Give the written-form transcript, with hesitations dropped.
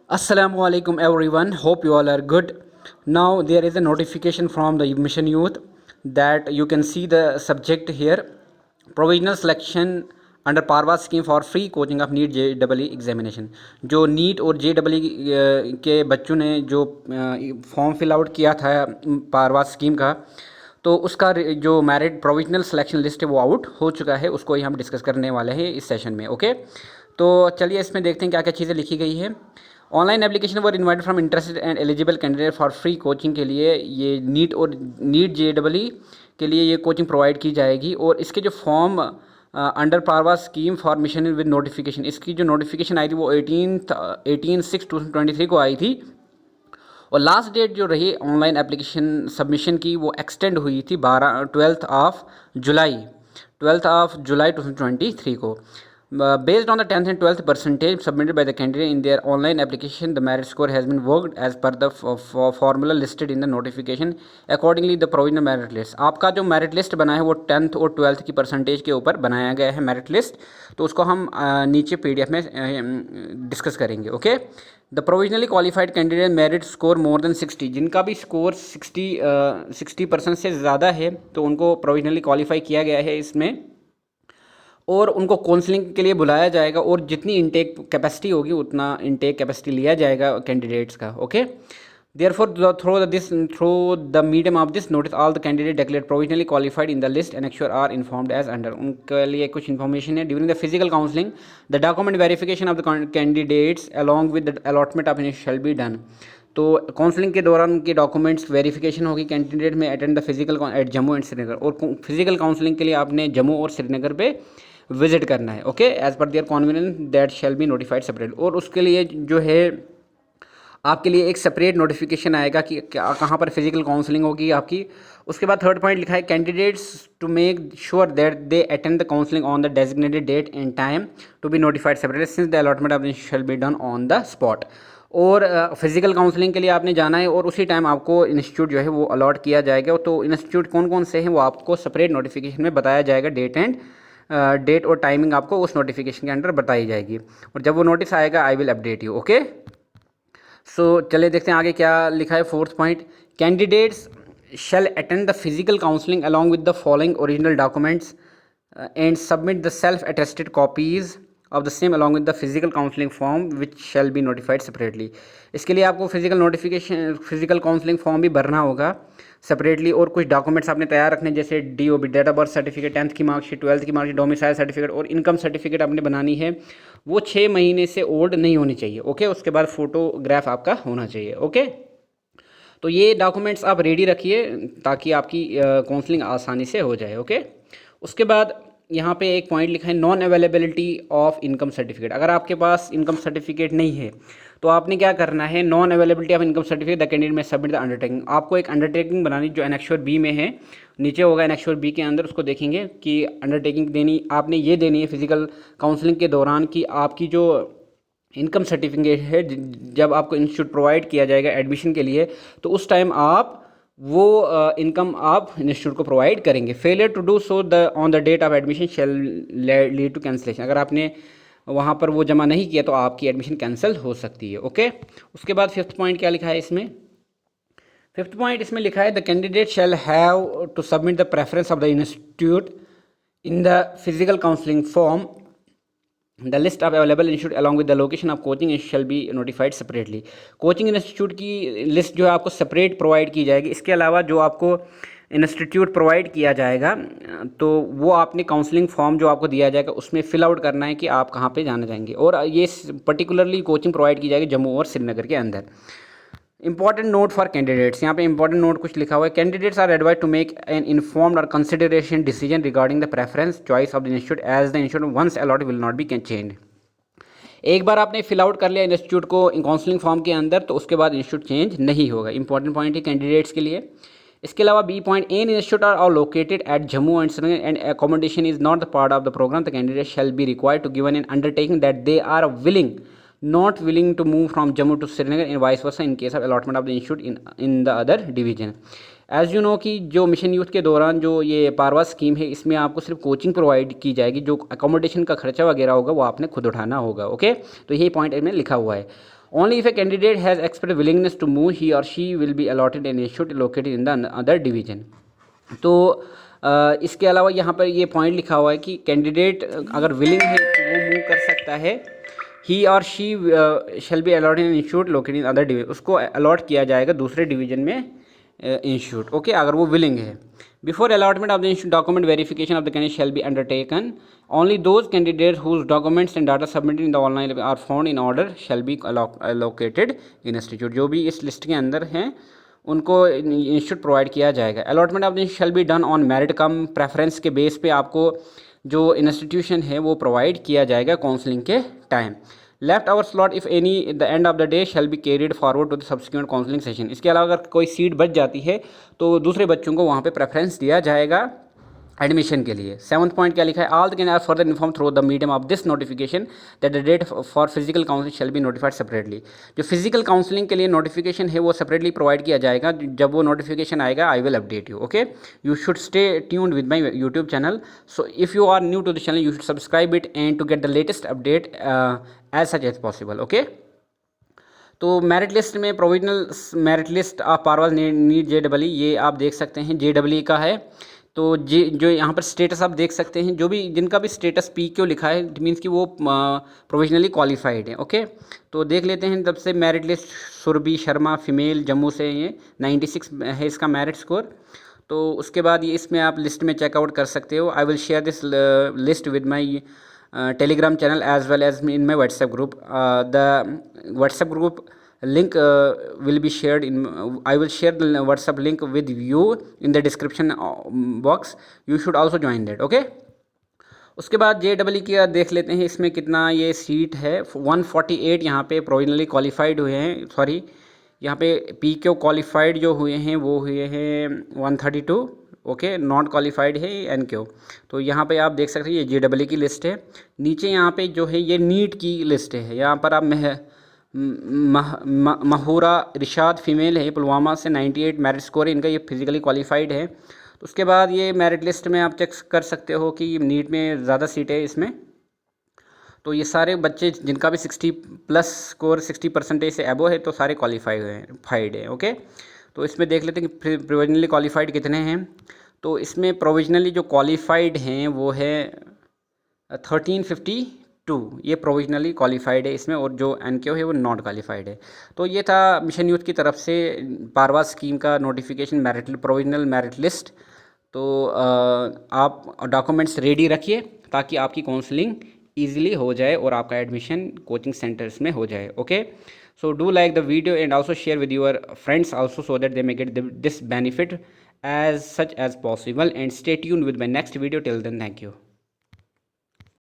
Assalamu alaikum everyone. Hope you all are good. Now there is a notification from the Mission Youth that you can see the subject here. Provisional selection under पारवा scheme for free coaching of NEET JEE examination. जो NEET और JEE के बच्चों ने जो form fill out किया था Parwa scheme का, तो उसका जो मेरिट प्रोविजनल सिलेक्शन लिस्ट है वो आउट हो चुका है। उसको ही हम डिस्कस करने वाले हैं इस सेशन में। ओके, तो चलिए इसमें देखते हैं क्या क्या चीज़ें लिखी गई है। Online application were invited from interested and eligible candidate for free coaching के लिए ये नीट और नीट JEE के लिए ये कोचिंग प्रोवाइड की जाएगी। और इसके जो फॉर्म अंडर पारवा scheme for mission with notification, इसकी जो नोटिफिकेशन आई थी वो 18/6/2023 को आई थी। और लास्ट डेट जो रही ऑनलाइन एप्लीकेशन सबमिशन की वो एक्सटेंड हुई थी 12 जुलाई 2023 को। Based on the 10th and 12th percentage submitted by the candidate in their online application, the merit score has been worked as per the formula listed in the notification. Accordingly, the provisional merit list, आपका जो merit list बना है वो 10th और 12th की percentage के ऊपर बनाया गया है merit list। तो उसको हम नीचे PDF में डिस्कस करेंगे। Okay, the provisionally qualified candidate merit score more than 60, जिनका भी स्कोर 60% से ज़्यादा है तो उनको प्रोविजनली क्वालिफाई किया गया है इसमें, और उनको काउंसलिंग के लिए बुलाया जाएगा। और जितनी इनटेक कैपेसिटी होगी उतना इनटेक कैपेसिटी लिया जाएगा कैंडिडेट्स का। Okay, therefore through the medium of this notice all the candidate declare provisionally qualified in the list and एक्चुअर आर इन्फॉर्म्ड एज अंडर। उनके लिए कुछ इन्फॉर्मेशन है। During the physical counselling the document verification of the candidates along with the allotment of shall be done. तो counselling के दौरान उनके documents verification होगी। कैंडिडेट में attend the physical at Jammu and Srinagar, और फिजिकल काउंसलिंग के लिए आपने जम्मू और श्रीनगर पे विजिट करना है। Okay, as per their convenience that shall be notified separate. और उसके लिए जो है आपके लिए एक सेपरेट नोटिफिकेशन आएगा कि कहाँ पर फिजिकल काउंसलिंग होगी आपकी। उसके बाद थर्ड पॉइंट लिखा है candidates to make sure that they attend the counselling on the designated date and time to be notified separate since the allotment of this shall be done on the spot. और physical counselling के लिए आपने जाना है और उसी time आपको institute जो है वो अलॉट किया जाएगा। तो इंस्टीट्यूट कौन कौन से हैं वो आपको सेपरेट नोटिफिकेशन में बताया जाएगा। डेट और टाइमिंग आपको उस नोटिफिकेशन के अंदर बताई जाएगी, और जब वो नोटिस आएगा I will update you. Okay, so चलिए देखते हैं आगे क्या लिखा है। Fourth point, candidates shall attend the physical counselling along with the following original documents and submit the self attested copies of the same along with the physical counselling form which shall be notified separately. इसके लिए आपको physical counselling form भी भरना होगा separately, और कुछ documents आपने तैयार रखने जैसे DOB date of birth certificate, 10th की मार्कशीट, 12th की मार्कशीट, डोमिसाइल सर्टिफिकेट और इनकम सर्टिफिकेट आपने बनानी है। वो 6 महीने से ओल्ड नहीं होनी चाहिए। ओके, उसके बाद फोटोग्राफ आपका होना चाहिए। ओके, तो ये डॉक्यूमेंट्स आप रेडी रखिए ताकि आपकी काउंसलिंग आसानी से हो जाए। ओके, उसके बाद यहाँ पे एक पॉइंट लिखा है non availability of income certificate. अगर आपके पास इनकम सर्टिफिकेट नहीं है तो आपने क्या करना है, non availability of income certificate the candidate में सबमिट द अंडरटेकिंग। आपको एक अंडरटेकिंग बनानी जो एनेक्श्योर B में है, नीचे होगा एनेक्श्योर B के अंदर, उसको देखेंगे कि अंडरटेकिंग देनी आपने ये देनी है फिजिकल काउंसलिंग के दौरान कि आपकी जो इनकम सर्टिफिकेट है जब आपको इंस्टीट्यूट प्रोवाइड किया जाएगा एडमिशन के लिए तो उस टाइम आप वो इनकम आप इंस्टीट्यूट को प्रोवाइड करेंगे। Failure to do so the on the date of admission shall lead to cancellation. अगर आपने वहाँ पर वो जमा नहीं किया तो आपकी एडमिशन कैंसिल हो सकती है। ओके, उसके बाद फिफ्थ पॉइंट क्या लिखा है इसमें। फिफ्थ पॉइंट इसमें लिखा है the candidate shall have to submit the preference of the institute in the physical counselling form the list of available institute along with the location of coaching shall be notified separately. Coaching institute की list जो है आपको separate provide की जाएगी। इसके अलावा जो आपको इंस्टीट्यूट प्रोवाइड किया जाएगा तो वो आपने काउंसलिंग फॉर्म जो आपको दिया जाएगा उसमें फिल आउट करना है कि आप कहाँ पे जाना चाहेंगे। और ये पर्टिकुलरली कोचिंग प्रोवाइड की जाएगी जम्मू और श्रीनगर के अंदर। इंपॉर्टेंट नोट फॉर कैंडिडेट्स, यहाँ पे इंपॉर्टेंट नोट कुछ लिखा हुआ है। Candidates are advise to make an informed और consideration decision regarding the preference choice of the institute as the institute once allot will not be change. एक बार आपने फिल आउट कर लिया इंस्टीट्यूट को काउंसलिंग फॉर्म के अंदर तो उसके बाद इंस्टीट्यूट चेंज नहीं होगा। इंपॉर्टेंट पॉइंट है कैंडिडेट्स के लिए। इसके अलावा B point, an institute are located at Jammu and Srinagar and accommodation is not the part of the programme the candidate shall be required to given an undertaking that they are not willing to move from Jammu to Srinagar and vice versa in case of allotment of the institute in the other division. As you know कि जो mission youth के दौरान जो ये Parwa scheme है इसमें आपको सिर्फ कोचिंग प्रोवाइड की जाएगी, जो अकोमोडेशन का खर्चा वगैरह होगा वो आपने खुद उठाना होगा। ओके, तो यही पॉइंट में लिखा हुआ है। Only if a candidate has expressed willingness to move, he or she will be allotted an institute located in the other division. तो इसके अलावा यहाँ पर ये पॉइंट लिखा हुआ है कि कैंडिडेट अगर विलिंग है तो वो मूव कर सकता है. ही और she shall be allotted in institute located in other division. उसको अलॉट किया जाएगा दूसरे डिवीजन में इंस्टीट्यूट. ओके, अगर वो विलिंग है. Before allotment of the institute document verification of the candidate shall be undertaken. Only those candidate whose documents and data submitted in the online are found in order shall be allocated in institute. जो भी इस list के अंदर हैं उनको institute provide किया जाएगा. Allotment of the shell be done on merit come preference के बेस पे आपको जो इंस्टीट्यूशन है वो प्रोवाइड किया जाएगा काउंसलिंग के time. Left over slot if any the end of the day shall be carried forward to the subsequent counselling session. इसके अलावा अगर कोई सीट बच जाती है तो दूसरे बच्चों को वहाँ पे प्रेफरेंस दिया जाएगा एडमिशन के लिए. 7th पॉइंट क्या लिखा है? All the candidate are further inform through the medium of this notification that the date for physical counselling shall be notified separately. जो फिजिकल काउंसलिंग के लिए नोटिफिकेशन है वो सेपरेटली प्रोवाइड किया जाएगा. जब वो नोटिफिकेशन आएगा I will update you. Okay, you should stay tuned with my YouTube channel. So if you are new to the channel you should subscribe it and to get the latest update as such as possible. Okay, तो merit list में provisional merit list of पारवाज NEET JEE ये आप देख सकते हैं JEE का है. तो जो यहाँ पर स्टेटस आप देख सकते हैं, जो भी जिनका भी स्टेटस PQ लिखा है इट मीन्स कि वो प्रोविजनली क्वालिफाइड है. ओके, तो देख लेते हैं. तब से merit list Surbhi Sharma female Jammu से, ये 96 है इसका मेरिट स्कोर. तो उसके बाद ये इसमें आप लिस्ट में चेकआउट कर सकते हो. I will share this list with my Telegram channel as well as in my WhatsApp group. The WhatsApp group link will be shared in I will share the WhatsApp link with you in the description box. You should also join that. Okay, उसके बाद JEE की देख लेते हैं. इसमें कितना ये seat है? 148 यहाँ पे प्रोविजनली क्वालिफाइड हुए हैं. सॉरी, यहाँ पे PQ क्वालिफाइड जो हुए हैं वो हुए हैं 132. ओके, नॉट क्वालिफाइड है NQ. तो यहाँ पे आप देख सकते हैं ये JEE की लिस्ट है. नीचे यहाँ पे जो है ये नीट की लिस्ट है. यहाँ पर आप महूरा रिशाद फीमेल है, पुलवामा से 98 मेरिट स्कोर है इनका. ये फिजिकली क्वालिफाइड है. तो उसके बाद ये मेरिट लिस्ट में आप चेक कर सकते हो कि नीट में ज़्यादा सीट है इसमें. तो ये सारे बच्चे जिनका भी 60+ स्कोर 60% से एबो है तो सारे क्वालिफाइड है. ओके, तो इसमें देख लेते हैं कि प्रोविजनली क्वालिफाइड कितने हैं. तो इसमें प्रोविजनली जो क्वालिफाइड हैं वो है 1352. ये प्रोविजनली क्वालिफाइड है इसमें, और जो NQ है वो नॉट क्वालिफाइड है. तो ये था मिशन यूथ की तरफ से पारवा स्कीम का नोटिफिकेशन प्रोविजनल मेरिट लिस्ट. तो आप डॉक्यूमेंट्स रेडी रखिए ताकि आपकी काउंसलिंग ईजिली हो जाए और आपका एडमिशन कोचिंग सेंटर्स में हो जाए. Okay, so do like the video and also share with your friends also so that they may get this benefit as such as possible, and stay tuned with my next video. Till then, thank you.